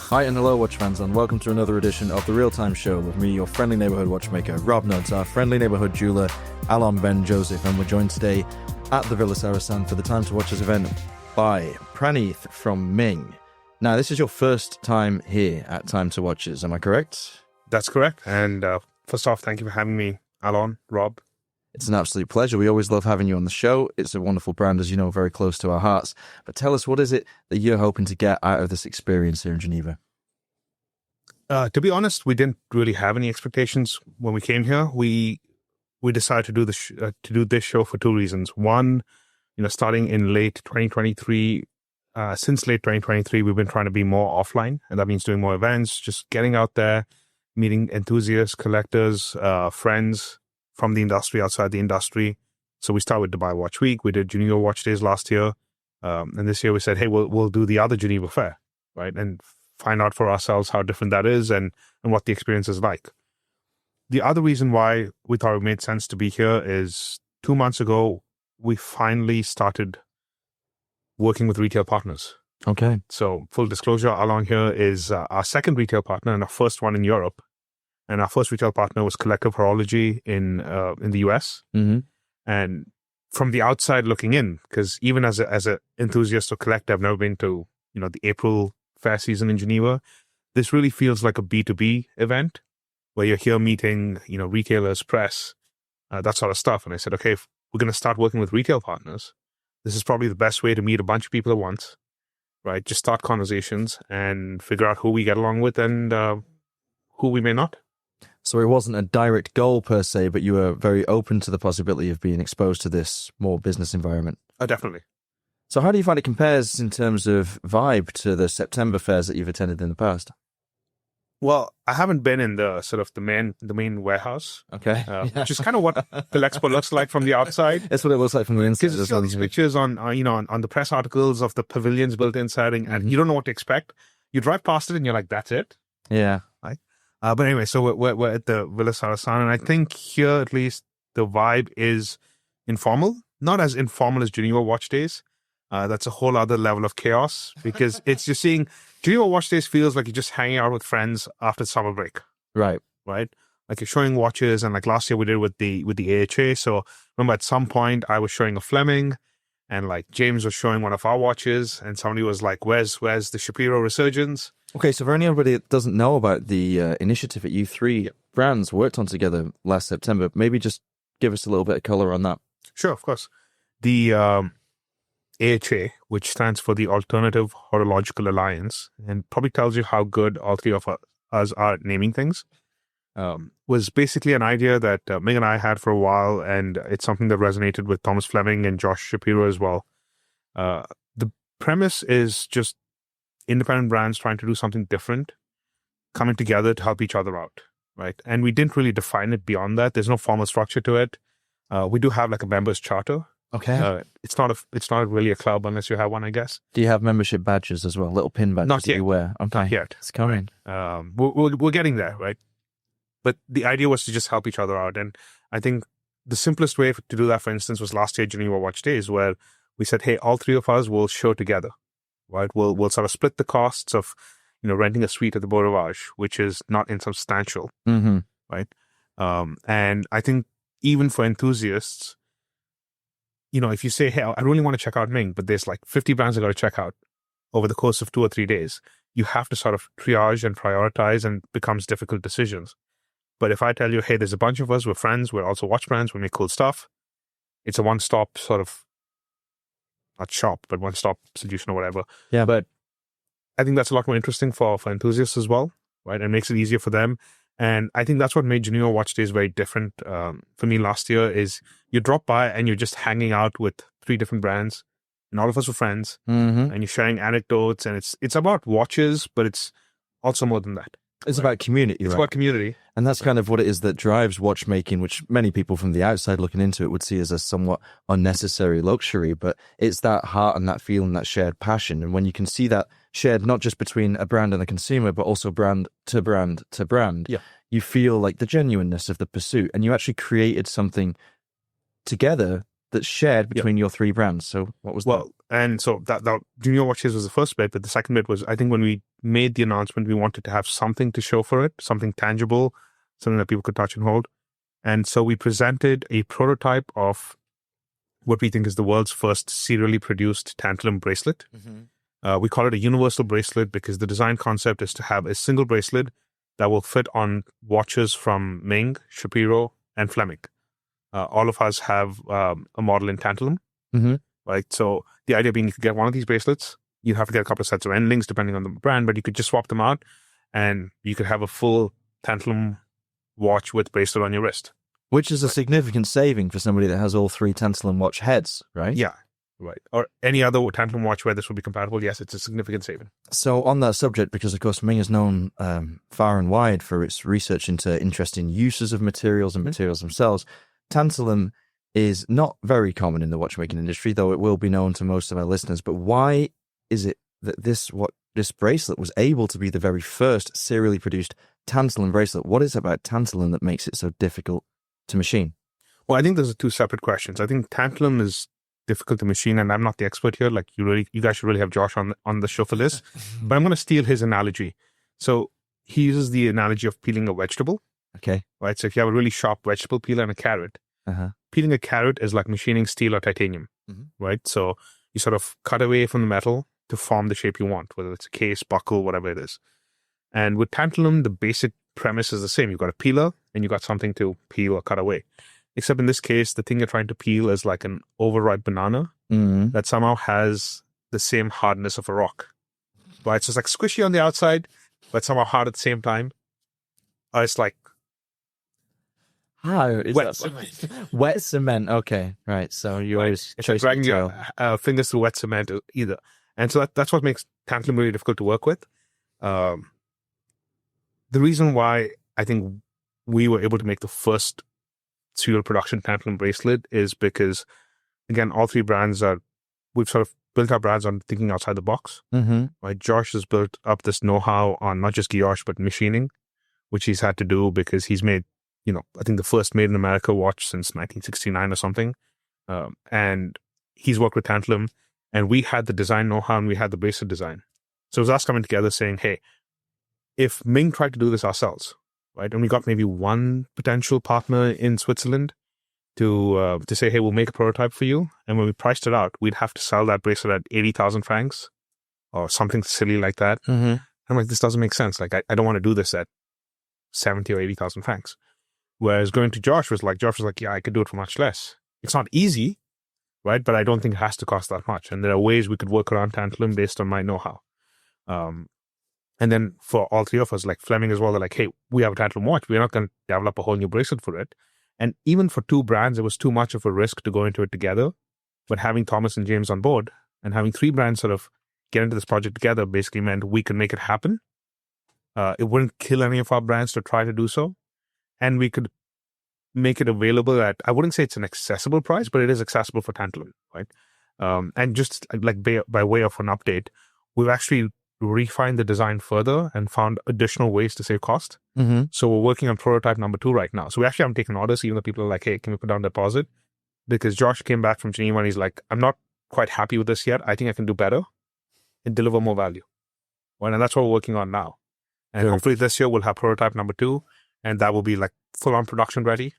Hi and hello, watch fans, and welcome to another edition of the Real Time Show with me, your friendly neighborhood watchmaker, Rob Nuds, our friendly neighborhood jeweler, Alon Ben Joseph, and we're joined today at the Villa Sarasan for the Time to Watches event by Praneeth from Ming. Now, this is your first time here at Time to Watches, am I correct? That's correct. And first off, thank you for having me, Alon, Rob. It's an absolute pleasure. We always love having you on the show. It's a wonderful brand, as you know, very close to our hearts. But tell us, what is it that you're hoping to get out of this experience here in Geneva? To be honest, we didn't really have any expectations when we came here. We decided to do this show for two reasons. One, starting in late 2023, since late 2023, we've been trying to be more offline, and that means doing more events, just getting out there, meeting enthusiasts, collectors, friends from the industry, outside the industry. So we started with Dubai Watch Week. We did Geneva Watch Days last year. And this year we said, hey, we'll do the other Geneva Fair, right? And find out for ourselves how different that is and what the experience is like. The other reason why we thought it made sense to be here is 2 months ago, we finally started working with retail partners. Okay. So full disclosure, Alon here is our second retail partner and our first one in Europe. And our first retail partner was Collective Horology in the US. Mm-hmm. And from the outside looking in, because even as an enthusiast or collector, I've never been to the April fair season in Geneva. This really feels like a B2B event where you're here meeting retailers, press, that sort of stuff. And I said, okay, if we're going to start working with retail partners, this is probably the best way to meet a bunch of people at once, right? Just start conversations and figure out who we get along with and who we may not. So it wasn't a direct goal per se, but you were very open to the possibility of being exposed to this more business environment. Definitely. So how do you find it compares in terms of vibe to the September fairs that you've attended in the past? Well, I haven't been in the sort of the main warehouse. Okay. Which is kind of what the Expo looks like from the outside. That's what it looks like from the inside. Because you see these pictures on the press articles of the pavilions built inside, and you don't know what to expect. You drive past it and you're like, that's it. Yeah. Right. But anyway, so we're at the Villa Sarasan, and I think here at least the vibe is informal, not as informal as Geneva Watch Days. That's a whole other level of chaos because it's just seeing Geneva Watch Days feels like you're just hanging out with friends after summer break. Right. Right. Like you're showing watches, and like last year we did with the AHA. So remember at some point I was showing a Fleming, and like James was showing one of our watches, and somebody was like, "Where's the Shapiro Resurgence?" Okay, so for anybody that doesn't know about the initiative that you three brands worked on together last September, maybe just give us a little bit of color on that. Sure, of course. The AHA, which stands for the Alternative Horological Alliance, and probably tells you how good all three of us are at naming things, was basically an idea that Ming and I had for a while, and it's something that resonated with Thomas Fleming and Josh Shapiro as well. The premise is just independent brands trying to do something different, coming together to help each other out, right? And we didn't really define it beyond that. There's no formal structure to it. We do have like a members charter. Okay. It's not really a club unless you have one, I guess. Do you have membership badges as well? Little pin badges Not yet. that you wear? Okay. Not yet. It's coming. We're getting there, right? But the idea was to just help each other out. And I think the simplest way to do that, for instance, was last year Geneva Watch Days, where we said, hey, all three of us will show together. Right, we'll sort of split the costs of, renting a suite at the Beau Rivage, which is not insubstantial, Mm-hmm. right? And I think even for enthusiasts, if you say, hey, I really want to check out Ming, but there's like 50 brands I got to check out over the course of 2 or 3 days, you have to sort of triage and prioritize, and it becomes difficult decisions. But if I tell you, hey, there's a bunch of us, we're friends, we're also watch brands, we make cool stuff, it's a one-stop sort of, not shop, but one-stop solution or whatever. Yeah. But I think that's a lot more interesting for enthusiasts as well, right? And makes it easier for them. And I think that's what made Geneva Watch Days very different for me last year is you drop by and you're just hanging out with 3 different brands, and all of us were friends, Mm-hmm. and you're sharing anecdotes, and it's about watches, but it's also more than that. It's about community, It's right? about community. And that's kind of what it is that drives watchmaking, which many people from the outside looking into it would see as a somewhat unnecessary luxury. But it's that heart and that feeling, that shared passion. And when you can see that shared not just between a brand and a consumer, but also brand to brand to brand, Yeah. you feel like the genuineness of the pursuit. And you actually created something together that's shared between your three brands. So what was that? And so that Junior Watches was the first bit, but the second bit was, I think when we made the announcement, we wanted to have something to show for it, something tangible, something that people could touch and hold. And so we presented a prototype of what we think is the world's first serially produced tantalum bracelet. We call it a universal bracelet because the design concept is to have a single bracelet that will fit on watches from Ming, Shapiro, and Fleming. All of us have a model in tantalum, right? So the idea being you could get one of these bracelets, you have to get a couple of sets of endings depending on the brand, but you could just swap them out and you could have a full tantalum watch with bracelet on your wrist. Which is a significant saving for somebody that has all three tantalum watch heads, right? Yeah, right. Or any other tantalum watch where this would be compatible. Yes, it's a significant saving. So on that subject, because of course Ming is known far and wide for its research into interesting uses of materials and materials themselves, tantalum is not very common in the watchmaking industry, though it will be known to most of our listeners. But why is it that this bracelet was able to be the very first serially produced tantalum bracelet? What is it about tantalum that makes it so difficult to machine? Well, I think those are two separate questions. I think tantalum is difficult to machine, and I'm not the expert here. Like you guys should really have Josh on the show for this. But I'm going to steal his analogy. So he uses the analogy of peeling a vegetable. Okay. Right. So if you have a really sharp vegetable peeler and a carrot, peeling a carrot is like machining steel or titanium. Right. So you sort of cut away from the metal to form the shape you want, whether it's a case, buckle, whatever it is. And with tantalum, the basic premise is the same. You've got a peeler and you've got something to peel or cut away. Except in this case, the thing you're trying to peel is like an overripe banana that somehow has the same hardness of a rock. Right? So it's like squishy on the outside, but somehow hard at the same time. Or it's like wet cement. Wet cement. Okay, right. So you always it's like dragging your fingers through wet cement either. And so that's what makes tantalum really difficult to work with. The reason why I think we were able to make the first serial production tantalum bracelet is because, again, all three brands we've sort of built our brands on thinking outside the box. Right? Josh has built up this know-how on not just guillage, but machining, which he's had to do because he's made, I think the first made in America watch since 1969 or something. And he's worked with tantalum, and we had the design know-how and we had the bracelet design. So it was us coming together saying, hey, if Ming tried to do this ourselves, right, and we got maybe one potential partner in Switzerland to say, hey, we'll make a prototype for you. And when we priced it out, we'd have to sell that bracelet at 80,000 francs or something silly like that. I'm like, this doesn't make sense. Like, I don't want to do this at 70 or 80,000 francs. Whereas going to Josh was like, yeah, I could do it for much less. It's not easy, right? But I don't think it has to cost that much. And there are ways we could work around tantalum based on my know-how. And then for all three of us, like Fleming as well, they're like, hey, we have a tantalum watch. We're not going to develop a whole new bracelet for it. And even for two brands, it was too much of a risk to go into it together. But having Thomas and James on board and having three brands sort of get into this project together basically meant we could make it happen. It wouldn't kill any of our brands to try to do so. And we could make it available at, I wouldn't say it's an accessible price, but it is accessible for tantalum, right? And just like by way of an update, we've actually refined the design further and found additional ways to save cost. So we're working on prototype number 2 right now. So we actually haven't taken orders, even though people are like, hey, can we put down a deposit? Because Josh came back from Geneva and he's like, I'm not quite happy with this yet. I think I can do better and deliver more value. Well, and that's what we're working on now. And hopefully this year we'll have prototype number 2, and that will be like full-on production ready.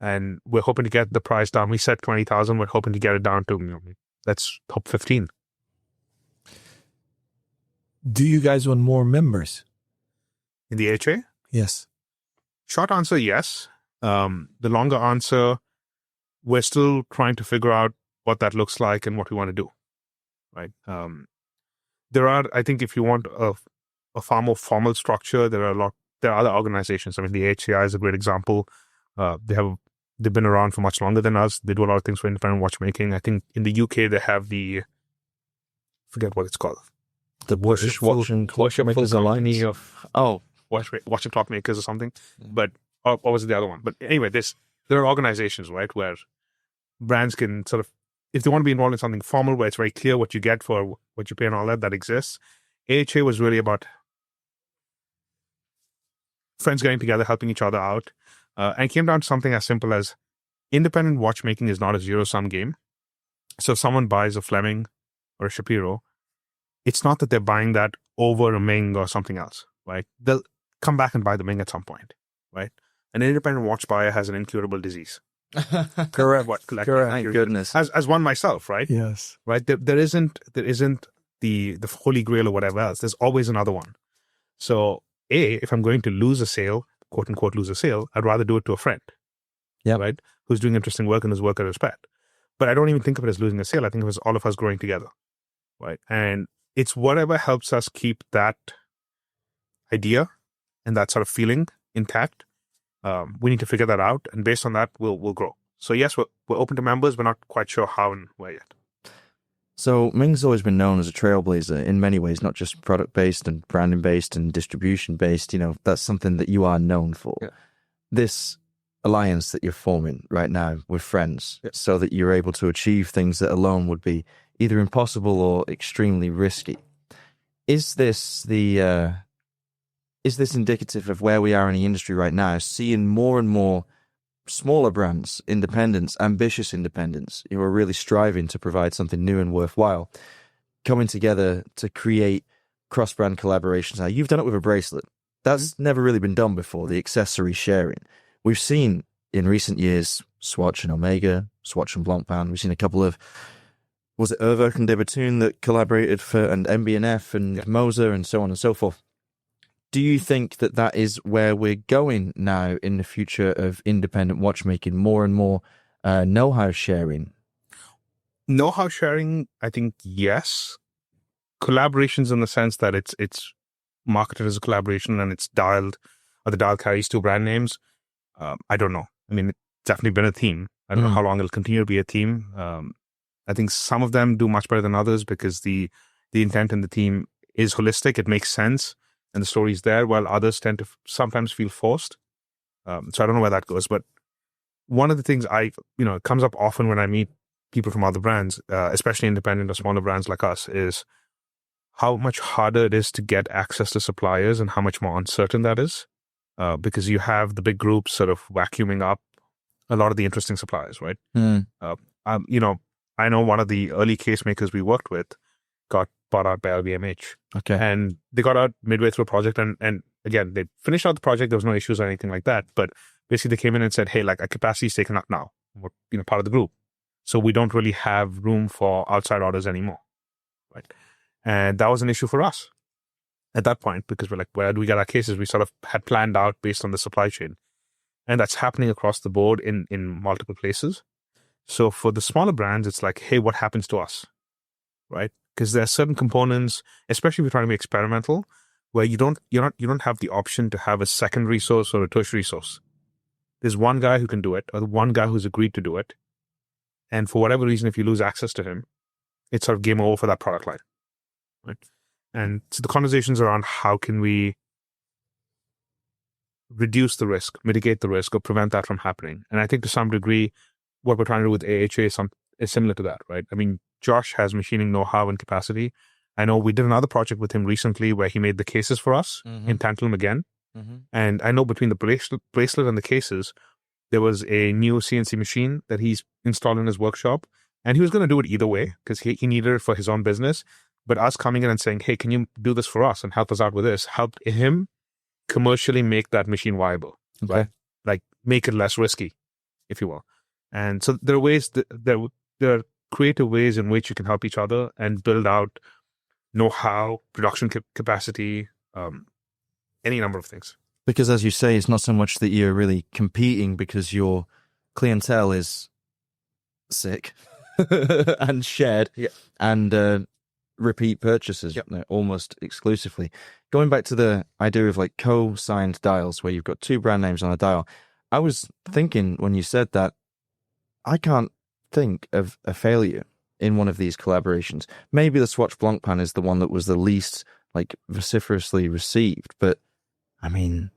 And we're hoping to get the price down. We said 20,000. We're hoping to get it down to, let's hope 15. Do you guys want more members? In the HA? Yes. Short answer, yes. The longer answer, we're still trying to figure out what that looks like and what we want to do. Right. There are, I think, if you want a far more formal structure, there are other organizations. I mean, the HCI is a great example. They've been around for much longer than us. They do a lot of things for independent watchmaking. I think in the UK they have forget what it's called. The Watchmakers Alliance of watch and clock makers or something. But what was the other one? But anyway, there are organizations, right, where brands can sort of, if they want to be involved in something formal where it's very clear what you get for what you pay and all that exists. AHA was really about friends getting together, helping each other out, and came down to something as simple as independent watchmaking is not a zero-sum game. So if someone buys a Fleming or a Shapiro, it's not that they're buying that over a Ming or something else, right? They'll come back and buy the Ming at some point, right? An independent watch buyer has an incurable disease. Correct. Correct. Thank goodness. As one myself, right? Yes. Right. There isn't the holy grail or whatever else. There's always another one. So if I'm going to lose a sale, quote unquote, lose a sale, I'd rather do it to a friend. Yeah. Right. Who's doing interesting work and whose work I respect. But I don't even think of it as losing a sale. I think of it as all of us growing together. Right. And it's whatever helps us keep that idea and that sort of feeling intact. We need to figure that out. And based on that, we'll grow. So yes, we're open to members. We're not quite sure how and where yet. So Ming's always been known as a trailblazer in many ways, not just product-based and branding-based and distribution-based. You know, that's something that you are known for. Yeah. This alliance that you're forming right now with friends, so that you're able to achieve things that alone would be either impossible or extremely risky. Is this indicative of where we are in the industry right now, seeing more and more smaller brands, independents, ambitious independents, who are really striving to provide something new and worthwhile, coming together to create cross-brand collaborations? Now, you've done it with a bracelet. That's never really been done before, the accessory sharing. We've seen in recent years Swatch and Omega, Swatch and Blancpain. We've seen a couple of, was it Erwerk and de Bethune that collaborated for, and MB&F and Moser and so on and so forth. Do you think that that is where we're going now in the future of independent watchmaking, more and more know-how sharing? Know-how sharing, I think, yes. Collaborations in the sense that it's marketed as a collaboration and it's dialed, or the dial carries two brand names. I don't know. I mean, it's definitely been a theme. I don't know how long it'll continue to be a theme. I think some of them do much better than others because the intent in the theme is holistic. It makes sense. And the story's there, while others tend to sometimes feel forced. So I don't know where that goes. But one of the things it comes up often when I meet people from other brands, especially independent or smaller brands like us, is how much harder it is to get access to suppliers and how much more uncertain that is. Because you have the big groups sort of vacuuming up a lot of the interesting suppliers, right? I know one of the early case makers we worked with got bought out by LVMH. Okay. And they got out midway through a project. And again, they finished out the project. There was no issues or anything like that. But basically they came in and said, hey, like our capacity is taken up now. We're part of the group. So we don't really have room for outside orders anymore. Right. And that was an issue for us at that point, because we're like, where do we get our cases? We sort of had planned out based on the supply chain. And that's happening across the board in multiple places. So for the smaller brands, it's like, hey, what happens to us? Right? Because there are certain components, especially if you're trying to be experimental, where you don't have the option to have a secondary source or a tertiary source. There's one guy who can do it, or the one guy who's agreed to do it. And for whatever reason, if you lose access to him, it's sort of game over for that product line. Right? And so the conversations around how can we reduce the risk, mitigate the risk, or prevent that from happening. And I think to some degree, what we're trying to do with AHA is similar to that, right? I mean, Josh has machining know-how and capacity. I know we did another project with him recently where he made the cases for us in tantalum again. And I know between the bracelet and the cases, there was a new CNC machine that he's installed in his workshop. And he was going to do it either way because he needed it for his own business. But us coming in and saying, hey, can you do this for us and help us out with this, helped him commercially make that machine viable, right? Like make it less risky, if you will. And so there are ways, there are creative ways in which you can help each other and build out know-how, production capacity, any number of things. Because as you say, it's not so much that you're really competing because your clientele is sick and shared and repeat purchases almost exclusively. Going back to the idea of like co-signed dials where you've got two brand names on a dial, I was thinking when you said that, I can't think of a failure in one of these collaborations. Maybe the Swatch Blancpain is the one that was the least like vociferously received, but I mean,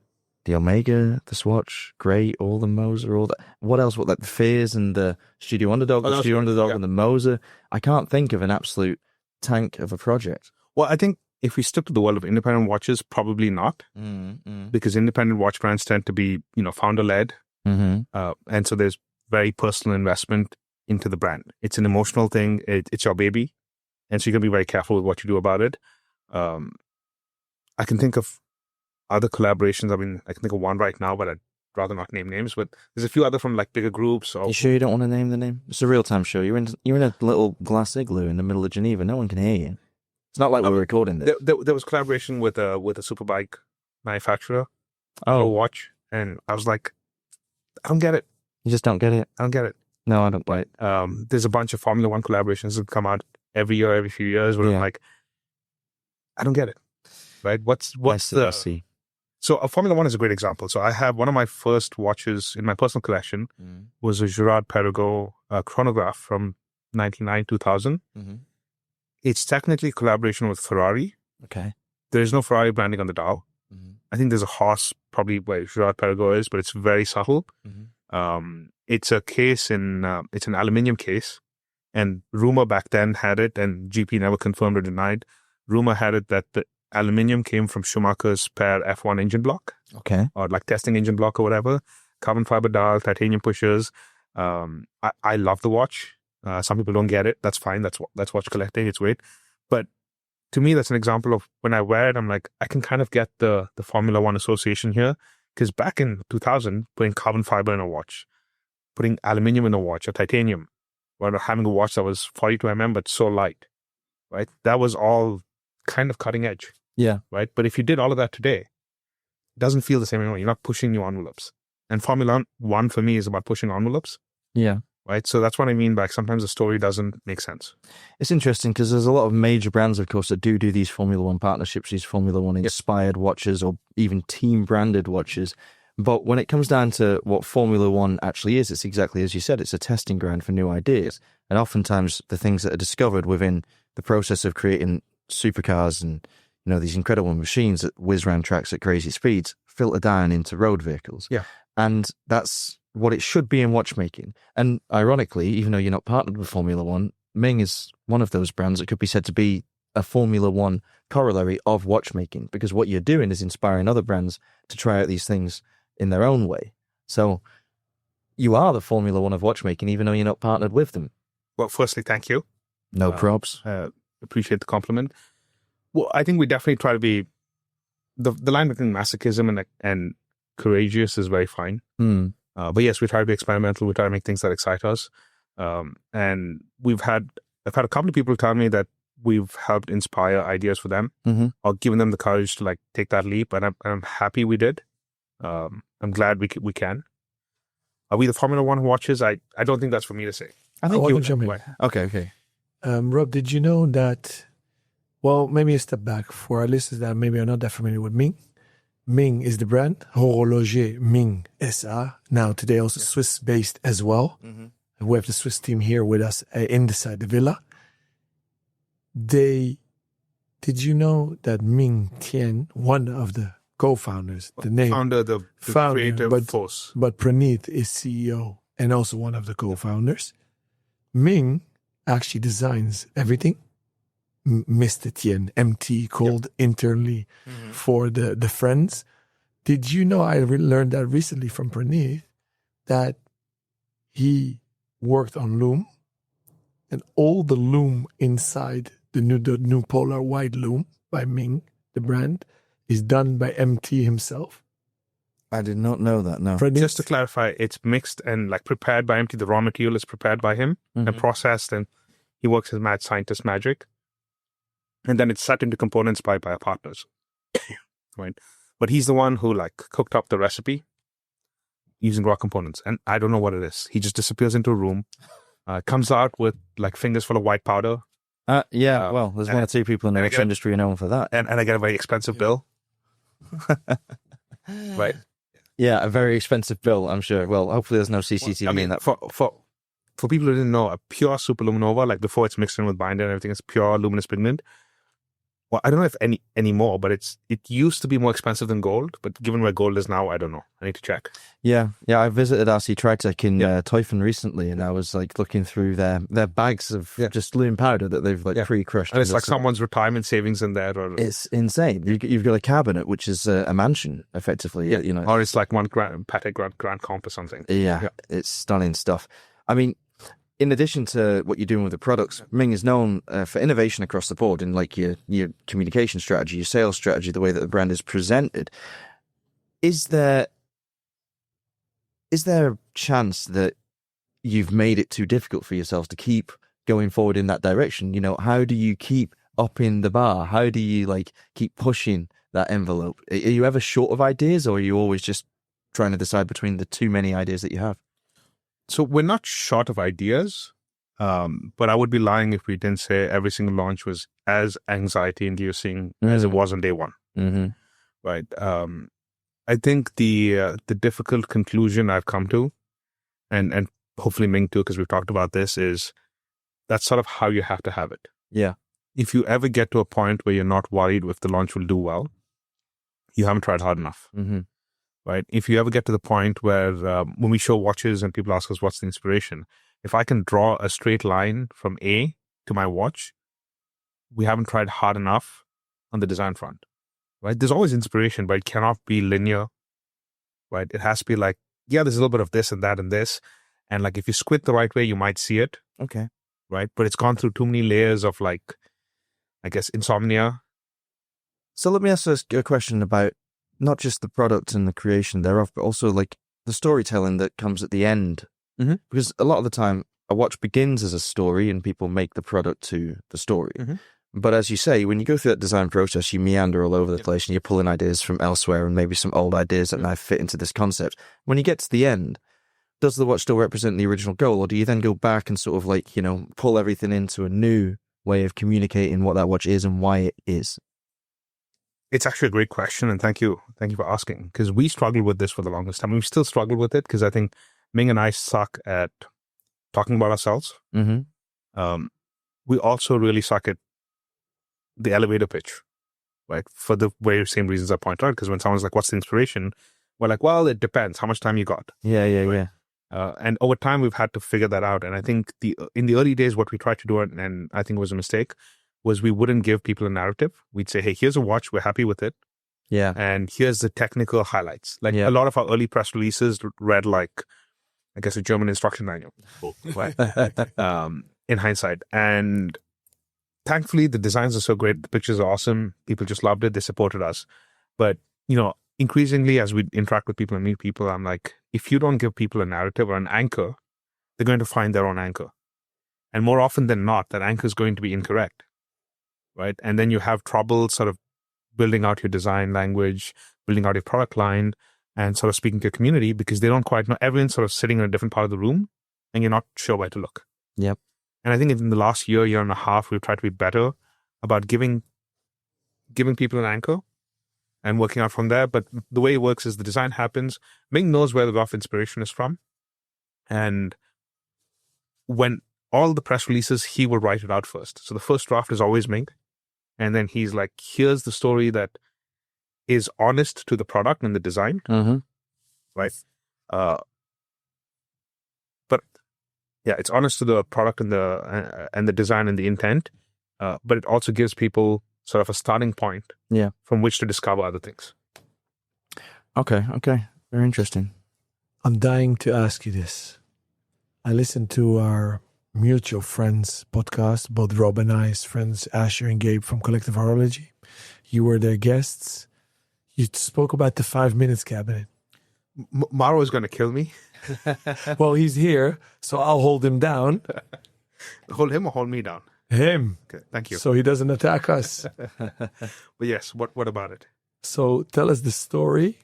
the Omega, the Swatch, Great, all the Moser, all that. What else? What, like the Fears and the Studio Underdog, and the Moser. I can't think of an absolute tank of a project. Well, I think if we stick to the world of independent watches, probably not, because independent watch brands tend to be, founder-led, and so there's very personal investment into the brand. It's an emotional thing. It's your baby. And so you're going to be very careful with what you do about it. I can think of other collaborations. I mean, I can think of one right now, but I'd rather not name names. But there's a few other from like bigger groups. Or... You sure you don't want to name the name? It's a real-time show. You're in a little glass igloo in the middle of Geneva. No one can hear you. It's not like we're recording this. There was collaboration with a superbike manufacturer for a watch. And I was like, I don't get it. You just don't get it? I don't get it. No, I don't get it. There's a bunch of Formula One collaborations that come out every year, every few years, where I'm like, I don't get it. Right? What's I see. So a Formula One is a great example. So I have one of my first watches in my personal collection was a Girard-Perregaux chronograph from 1999, 2000. Mm-hmm. It's technically a collaboration with Ferrari. Okay. There is no Ferrari branding on the dial. Mm-hmm. I think there's a horse probably where Girard-Perregaux is, but it's very subtle. Mm-hmm. It's a case it's an aluminium case, and rumor back then had it, and GP never confirmed or denied. Rumor had it that the aluminium came from Schumacher's spare F1 engine block. Okay. Or like testing engine block or whatever. Carbon fiber dial, titanium pushers. I love the watch. Some people don't get it. That's fine. That's watch collecting. It's great. But to me, that's an example of when I wear it, I'm like, I can kind of get the Formula One association here. Because back in 2000, putting carbon fiber in a watch, putting aluminium in a watch, or titanium, or having a watch that was 42 mm but so light, right? That was all kind of cutting edge. Yeah. Right? But if you did all of that today, it doesn't feel the same anymore. You're not pushing new envelopes. And Formula One for me is about pushing envelopes. Yeah. Right? So that's what I mean by sometimes the story doesn't make sense. It's interesting because there's a lot of major brands, of course, that do these Formula One partnerships, these Formula One inspired watches or even team branded watches. But when it comes down to what Formula One actually is, it's exactly as you said, it's a testing ground for new ideas. And oftentimes the things that are discovered within the process of creating supercars and, you know, these incredible machines that whiz around tracks at crazy speeds filter down into road vehicles. Yeah. And that's what it should be in watchmaking. And ironically, even though you're not partnered with Formula One, Ming is one of those brands that could be said to be a Formula One corollary of watchmaking, because what you're doing is inspiring other brands to try out these things in their own way. So you are the Formula One of watchmaking, even though you're not partnered with them. Well, firstly, thank you. No props. Appreciate the compliment. Well, I think we definitely try to be the line between masochism and courageous is very fine. But yes, we try to be experimental. We try to make things that excite us. And I've had a couple of people tell me that we've helped inspire ideas for them, or given them the courage to like take that leap. And I'm happy we did. I'm glad we can. Are we the Formula One watches? I don't think that's for me to say. I think you jump in. Right. Okay. Rob, did you know that? Well, maybe a step back for our listeners that maybe are not that familiar with Ming. Ming is the brand. Horloger Ming SA. Now today also Swiss-based as well. Mm-hmm. We have the Swiss team here with us inside the villa. Did you know that Ming Tian, one of the co-founders, the creative force, but Praneeth is CEO and also one of the co-founders. Ming actually designs everything. Mr. Tien, MT, called internally for the friends. Did you know, I learned that recently from Praneeth, that he worked on loom, and all the loom inside the new Polar White loom by Ming, the brand, is done by MT himself. I did not know that, no. Just to clarify, it's mixed and like prepared by MT. The raw material is prepared by him and processed, and he works as mad scientist magic. And then it's set into components by our partners, right? But he's the one who like cooked up the recipe using raw components. And I don't know what it is. He just disappears into a room, comes out with like fingers full of white powder. Well, there's one or two people in the watch industry known for that. And I get a very expensive bill. Right? Yeah, a very expensive bill, I'm sure. Well, hopefully there's no CCTV in that. For people who didn't know, a pure superluminova, like before it's mixed in with binder and everything, it's pure luminous pigment. Well, I don't know if anymore, but it used to be more expensive than gold. But given where gold is now, I don't know. I need to check. Yeah. I visited RC Tritech in Teufen recently, and I was like looking through their bags of just loom powder that they've like pre-crushed. And it's like someone's retirement savings in there. Or it's insane. You've got a cabinet, which is a mansion, effectively. You know, or it's like one Patek Grand Comp or something. Yeah, it's stunning stuff. I mean, in addition to what you're doing with the products, Ming is known for innovation across the board in like your communication strategy, your sales strategy, the way that the brand is presented. Is there a chance that you've made it too difficult for yourselves to keep going forward in that direction? You know, how do you keep upping the bar? How do you like keep pushing that envelope? Are you ever short of ideas, or are you always just trying to decide between the too many ideas that you have? So we're not short of ideas, but I would be lying if we didn't say every single launch was as anxiety-inducing as it was on day one. Mm-hmm. Right. I think the difficult conclusion I've come to, and hopefully Ming too, because we've talked about this, is that's sort of how you have to have it. Yeah. If you ever get to a point where you're not worried if the launch will do well, you haven't tried hard enough. Mm-hmm. Right? If you ever get to the point where when we show watches and people ask us what's the inspiration, if I can draw a straight line from A to my watch, we haven't tried hard enough on the design front. Right? There's always inspiration, but it cannot be linear. Right? It has to be like, yeah, there's a little bit of this and that and this. And like if you squint the right way, you might see it. Okay. Right? But it's gone through too many layers of like, I guess, insomnia. So let me ask a question about not just the product and the creation thereof, but also like the storytelling that comes at the end. Mm-hmm. Because a lot of the time, a watch begins as a story and people make the product to the story. Mm-hmm. But as you say, when you go through that design process, you meander all over the place and you're pulling ideas from elsewhere and maybe some old ideas that now fit into this concept. When you get to the end, does the watch still represent the original goal, or do you then go back and sort of like, you know, pull everything into a new way of communicating what that watch is and why it is? It's actually a great question, and thank you for asking, because we struggled with this for the longest time. We still struggle with it because I think Ming and I suck at talking about ourselves. Mm-hmm. We also really suck at the elevator pitch, right? For the very same reasons I point out, because when someone's like, what's the inspiration? We're like, well, it depends how much time you got. Yeah. And over time, we've had to figure that out. And I think in the early days, what we tried to do, and I think it was a mistake, was we wouldn't give people a narrative. We'd say, hey, here's a watch. We're happy with it. Yeah. And here's the technical highlights. Like a lot of our early press releases read like, I guess, a German instruction manual, right? In hindsight. And thankfully, the designs are so great. The pictures are awesome. People just loved it. They supported us. But, you know, increasingly as we interact with people and meet people, I'm like, if you don't give people a narrative or an anchor, they're going to find their own anchor. And more often than not, that anchor is going to be incorrect. Right. And then you have trouble sort of building out your design language, building out your product line, and sort of speaking to your community because they don't quite know. Everyone's sort of sitting in a different part of the room and you're not sure where to look. Yep. And I think in the last year and a half, we've tried to be better about giving people an anchor and working out from there. But the way it works is the design happens. Ming knows where the rough inspiration is from. And when all the press releases, he will write it out first. So the first draft is always Ming. And then he's like, here's the story that is honest to the product and the design. Mm-hmm. Right. But yeah, it's honest to the product and the design and the intent. But it also gives people sort of a starting point from which to discover other things. Okay. Very interesting. I'm dying to ask you this. I listened to our mutual friends podcast, both Rob and I's friends, Asher and Gabe from Collective Horology. You were their guests. You spoke about the 5 minutes cabinet. Maro is going to kill me. Well, he's here, so I'll hold him down. Hold him or hold me down? Him. Okay, thank you. So he doesn't attack us. But yes, what about it? So tell us the story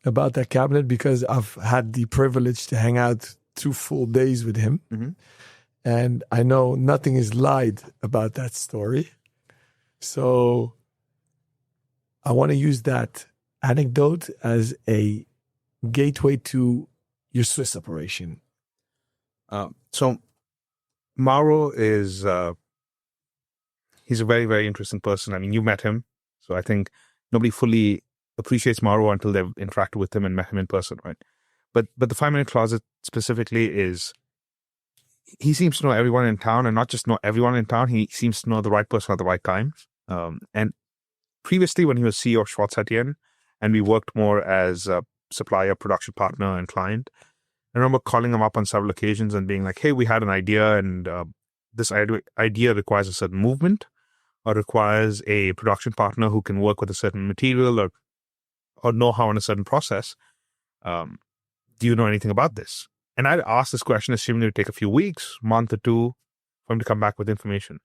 about that cabinet, because I've had the privilege to hang out 2 full days with him. Mm-hmm. And I know nothing is lied about that story. So I want to use that anecdote as a gateway to your Swiss operation. So Mauro is, He's a very, very interesting person. I mean, you met him. So I think nobody fully appreciates Mauro until they've interacted with him and met him in person, right? But the 5-minute closet specifically is, he seems to know everyone in town, and not just know everyone in town. He seems to know the right person at the right time. And previously, when he was CEO of Schwartz Etienne, and we worked more as a supplier, production partner, and client, I remember calling him up on several occasions and being like, hey, we had an idea, and this idea requires a certain movement, or requires a production partner who can work with a certain material or know-how on a certain process. Do you know anything about this? And I'd ask this question assuming it would take a few weeks, month or two, for him to come back with information.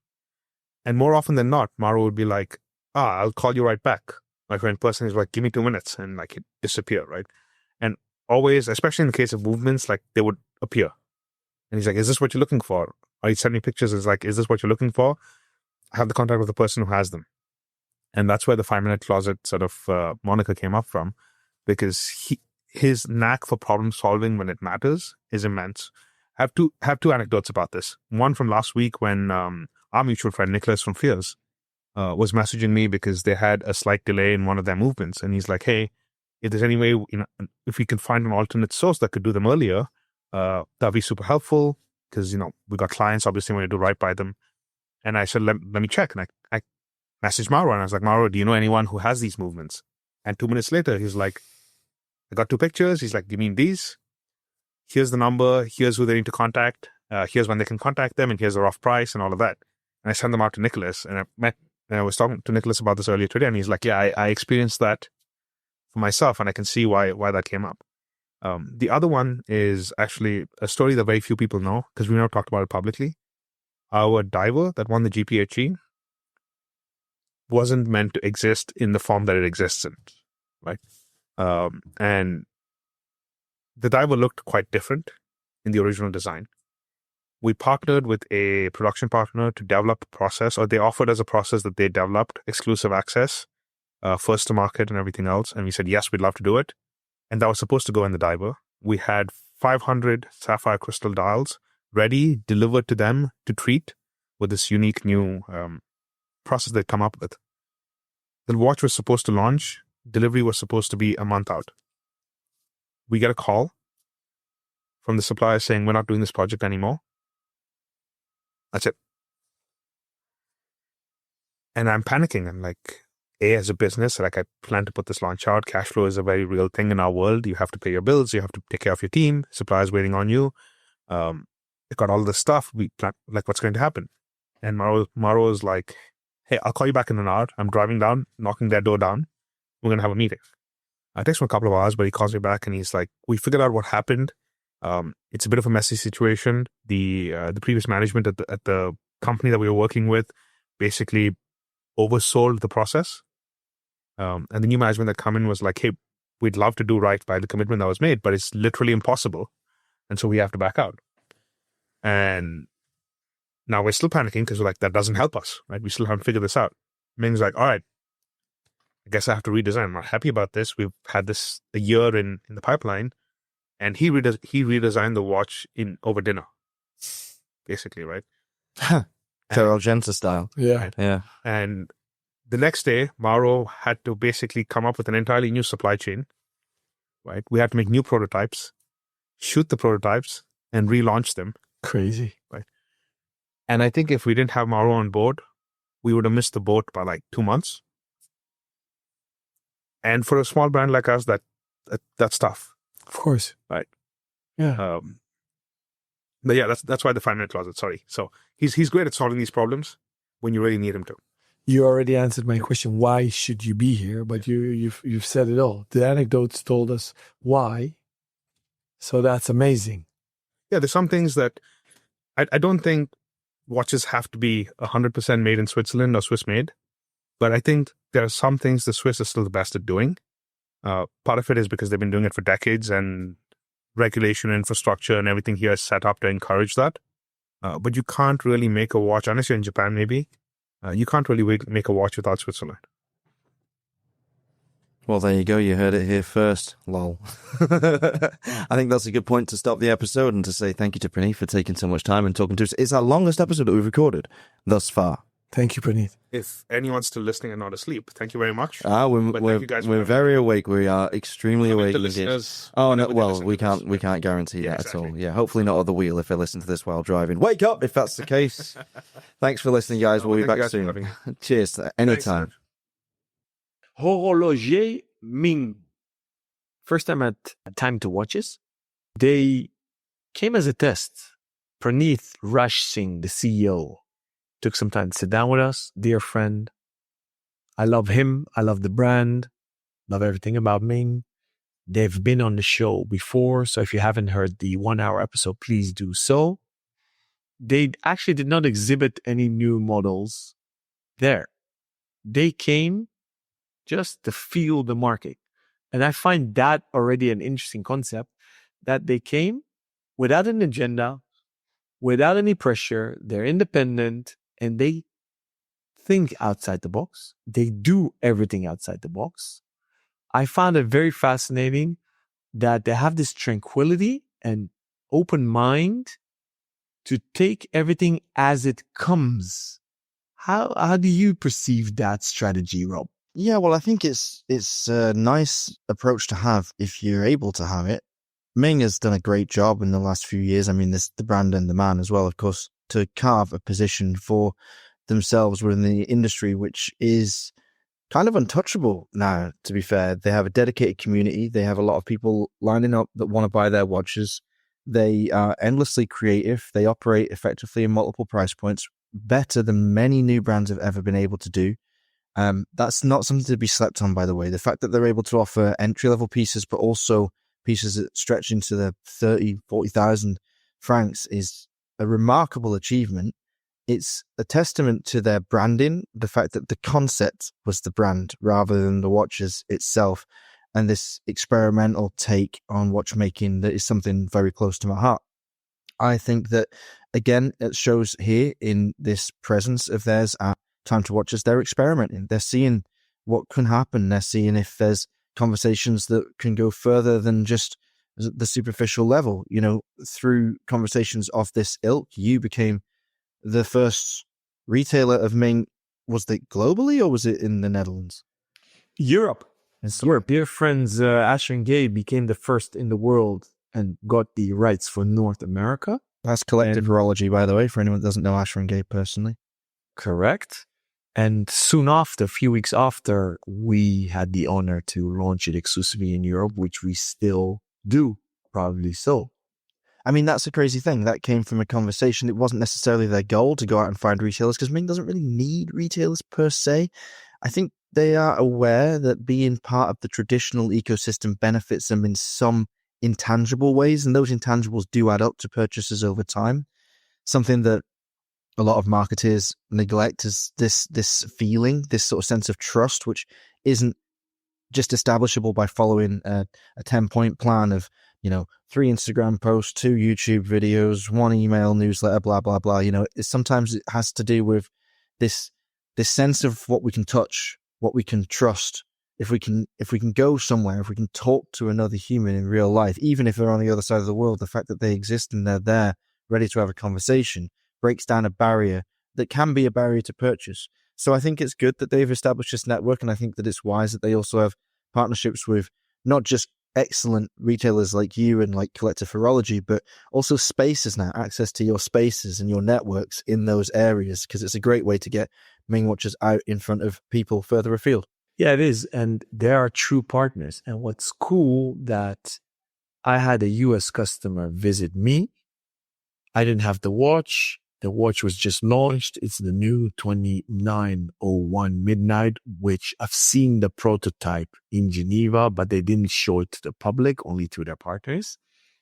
And more often than not, Mauro would be like, I'll call you right back. My friend person is like, give me 2 minutes, and like it disappear, right? And always, especially in the case of movements, like they would appear. And he's like, is this what you're looking for? Or he'd send me pictures. It's like, is this what you're looking for? I have the contact with the person who has them. And that's where the 5-minute closet sort of moniker came up from, because his knack for problem solving when it matters is immense. I have two anecdotes about this. One from last week when our mutual friend Nicholas from Fears was messaging me because they had a slight delay in one of their movements, and he's like, "Hey, if there's any way, if we can find an alternate source that could do them earlier, that'd be super helpful, because we got clients, obviously, we want to do right by them." And I said, let me check. And I messaged Mauro, and I was like, "Mauro, do you know anyone who has these movements?" And 2 minutes later, he's like, "I got 2 pictures." He's like, "Do you mean these? Here's the number. Here's who they need to contact. Here's when they can contact them. And here's the rough price and all of that." And I sent them out to Nicholas. And I was talking to Nicholas about this earlier today. And he's like, "Yeah, I experienced that for myself. And I can see why that came up." The other one is actually a story that very few people know, because we never talked about it publicly. Our diver that won the GPHE wasn't meant to exist in the form that it exists in, right? And the diver looked quite different in the original design. We partnered with a production partner to develop a process, or they offered us a process that they developed, exclusive access, first to market and everything else. And we said, yes, we'd love to do it. And that was supposed to go in the diver. We had 500 sapphire crystal dials ready, delivered to them to treat with this unique new process they'd come up with. The watch was supposed to launch. Delivery was supposed to be a month out. We get a call from the supplier saying, "We're not doing this project anymore." That's it. And I'm panicking. I'm like, as a business, like, I plan to put this launch out. Cash flow is a very real thing in our world. You have to pay your bills. You have to take care of your team. Suppliers waiting on you. It got all this stuff. We plan, like, what's going to happen? And Mauro is like, "Hey, I'll call you back in an hour. I'm driving down, knocking their door down. We're going to have a meeting." I text him a couple of hours, but he calls me back and he's like, "We figured out what happened. It's a bit of a messy situation. The previous management at the company that we were working with basically oversold the process. And the new management that come in was like, 'Hey, we'd love to do right by the commitment that was made, but it's literally impossible. And so we have to back out.'" And now we're still panicking because we're like, that doesn't help us, right? We still haven't figured this out. Ming's like, "All right, I guess I have to redesign. I'm not happy about this. We've had this a year in the pipeline." And he redesigned the watch over dinner, basically, right? Carol Genta style. Yeah. Right? Yeah. And the next day, Mauro had to basically come up with an entirely new supply chain, right? We had to make new prototypes, shoot the prototypes, and relaunch them. Crazy. Right? And I think if we didn't have Mauro on board, we would have missed the boat by like 2 months. And for a small brand like us, that's tough. Of course. Right. Yeah. But yeah, that's why the 5-minute closet. Sorry. So he's great at solving these problems when you really need him to. You already answered my question. Why should you be here? But you've said it all. The anecdotes told us why. So that's amazing. Yeah, there's some things that I don't think watches have to be 100% made in Switzerland or Swiss made. But I think there are some things the Swiss are still the best at doing. Part of it is because they've been doing it for decades, and regulation, infrastructure, and everything here is set up to encourage that. But you can't really make a watch, unless you're in Japan maybe, you can't really make a watch without Switzerland. Well, there you go. You heard it here first. Lol. I think that's a good point to stop the episode and to say thank you to Praneeth for taking so much time and talking to us. It's our longest episode that we've recorded thus far. Thank you, Praneeth. If anyone's still listening and not asleep, thank you very much. We're thank you guys for we're having very awake. We are extremely awake. The indeed. listeners, Oh no! whenever they Well, listen we to this. can't guarantee Yeah, that exactly. at all. Yeah, hopefully not at the wheel if they listen to this while driving. Wake up if that's the case. Thanks for listening, guys. We'll be Thank you back guys for soon. having me. Cheers. Anytime. Thanks, Horologer MING. First time at Time to Watches, they came as a test. Praneeth Raj Singh, the CEO, took some time to sit down with us. Dear friend, I love him. I love the brand. Love everything about Ming. They've been on the show before, so if you haven't heard the 1 hour episode, please do so. They actually did not exhibit any new models there. They came just to feel the market. And I find that already an interesting concept, that they came without an agenda, without any pressure. They're independent and they think outside the box. They do everything outside the box. I found it very fascinating that they have this tranquility and open mind to take everything as it comes. How do you perceive that strategy, Rob? Yeah, well, I think it's a nice approach to have if you're able to have it. Ming has done a great job in the last few years. I mean, this the brand and the man as well, of course, to carve a position for themselves within the industry, which is kind of untouchable now, to be fair. They have a dedicated community. They have a lot of people lining up that want to buy their watches. They are endlessly creative. They operate effectively in multiple price points, better than many new brands have ever been able to do. That's not something to be slept on, by the way. The fact that they're able to offer entry-level pieces, but also pieces that stretch into the 30, 40,000 francs is a remarkable achievement. It's a testament to their branding, the fact that the concept was the brand rather than the watches itself, and this experimental take on watchmaking that is something very close to my heart. I think that, again, it shows here in this presence of theirs at Time to Watch as they're experimenting. They're seeing what can happen. They're seeing if there's conversations that can go further than just the superficial level. You know, through conversations of this ilk, you became the first retailer of Ming. Was it globally or was it in the Netherlands? Europe. Europe. Dear friends, Asher and Gay became the first in the world and got the rights for North America. That's Collective Horology, by the way, for anyone that doesn't know Asher and Gay personally. Correct. And soon after, a few weeks after, we had the honor to launch it exclusively in Europe, which we still do, probably so. I mean, that's a crazy thing. That came from a conversation. It wasn't necessarily their goal to go out and find retailers because Ming doesn't really need retailers per se. I think they are aware that being part of the traditional ecosystem benefits them in some intangible ways, and those intangibles do add up to purchases over time. Something that a lot of marketers neglect is this feeling, this sort of sense of trust, which isn't just establishable by following a 10-point plan of, 3 Instagram posts, 2 YouTube videos, 1 email newsletter, blah, blah, blah. Sometimes it has to do with this sense of what we can touch, what we can trust. If we can go somewhere, if we can talk to another human in real life, even if they're on the other side of the world, the fact that they exist and they're there ready to have a conversation breaks down a barrier that can be a barrier to purchase. So I think it's good that they've established this network, and I think that it's wise that they also have partnerships with not just excellent retailers like you and like Collective Horology, but also spaces now, access to your spaces and your networks in those areas, because it's a great way to get Ming watches out in front of people further afield. Yeah, it is. And they are true partners. And what's cool that I had a US customer visit me. I didn't have the watch. The watch was just launched. It's the new 2901 Midnight, which I've seen the prototype in Geneva, but they didn't show it to the public, only to their partners.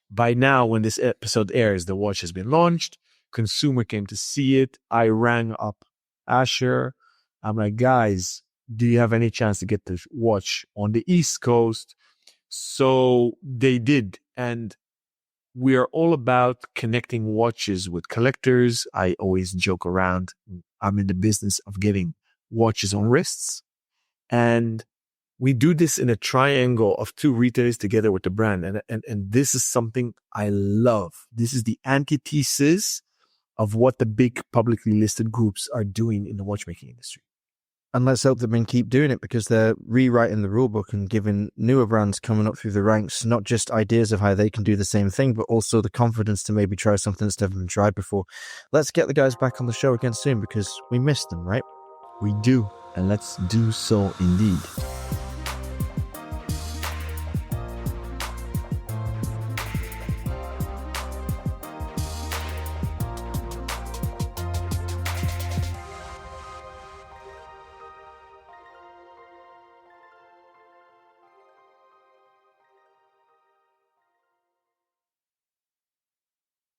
By now, when this episode airs, the watch has been launched. Consumer came to see it. I rang up Asher. I'm like, guys, do you have any chance to get the watch on the East Coast? So they did. And we are all about connecting watches with collectors. I always joke around. I'm in the business of getting watches on wrists. And we do this in a triangle of 2 retailers together with the brand. And this is something I love. This is the antithesis of what the big publicly listed groups are doing in the watchmaking industry. And let's hope that Ming keep doing it, because they're rewriting the rulebook and giving newer brands coming up through the ranks not just ideas of how they can do the same thing, but also the confidence to maybe try something that's never been tried before. Let's get the guys back on the show again soon, because we missed them, right? We do, and let's do so indeed.